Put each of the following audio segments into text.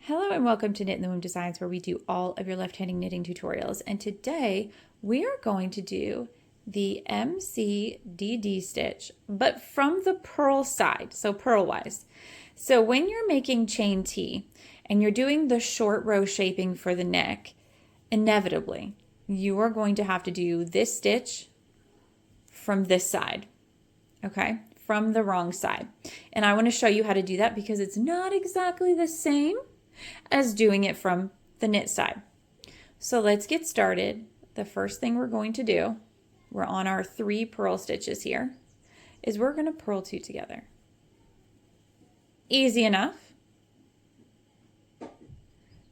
Hello and welcome to Knit in the Womb Designs, where we do all of your left-handed knitting tutorials. And today we are going to do the MCDD stitch, but from the purl side, so purlwise. So when you're making chain T and you're doing the short row shaping for the neck, inevitably you are going to have to do this stitch from this side, okay? From the wrong side. And I want to show you how to do that because it's not exactly the same as doing it from the knit side. So let's get started. The first thing we're going to do, we're on our 3 purl stitches here, is we're going to purl 2 together. Easy enough.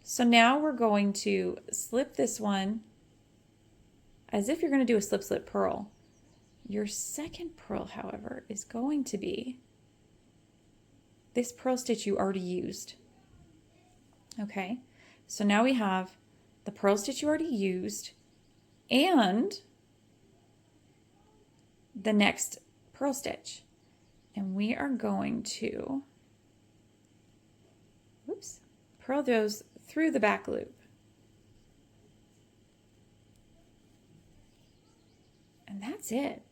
So now we're going to slip this one as if you're going to do a slip slip purl. Your second purl, however, is going to be this purl stitch you already used. Okay, so now we have the purl stitch you already used and the next purl stitch. And we are going to, purl those through the back loop. And that's it.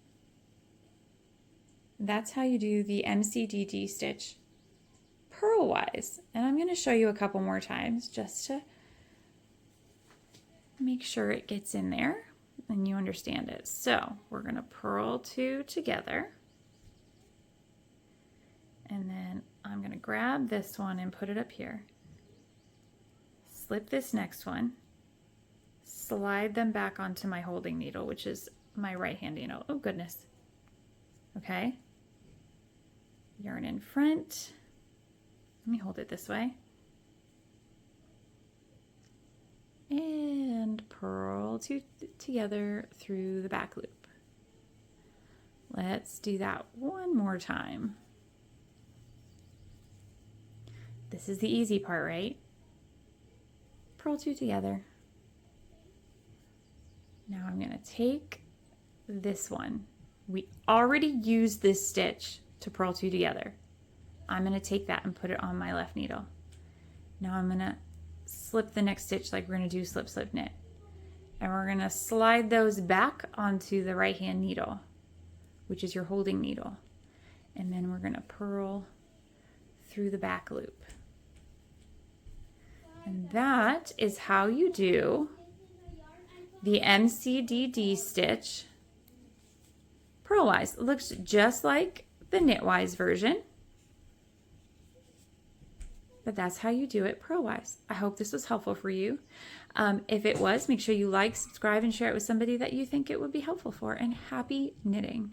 That's how you do the MCDD stitch purlwise. And I'm going to show you a couple more times just to make sure it gets in there and you understand it. So we're going to purl 2 together, and then I'm going to grab this one and put it up here, slip this next one, slide them back onto my holding needle, which is my right hand needle. Oh goodness. Okay, yarn in front. Let me hold it this way. And purl 2 together through the back loop. Let's do that one more time. This is the easy part, right? Purl 2 together. Now I'm going to take this one. We already used this stitch to purl 2 together. I'm going to take that and put it on my left needle. Now I'm going to slip the next stitch like we're going to do slip slip knit, and we're going to slide those back onto the right hand needle, which is your holding needle, and then we're going to purl through the back loop. And that is how you do the MCDD stitch purlwise. It looks just like the knitwise version, but that's how you do it purlwise. I hope this was helpful for you. If it was, make sure you like, subscribe, and share it with somebody that you think it would be helpful for, and happy knitting.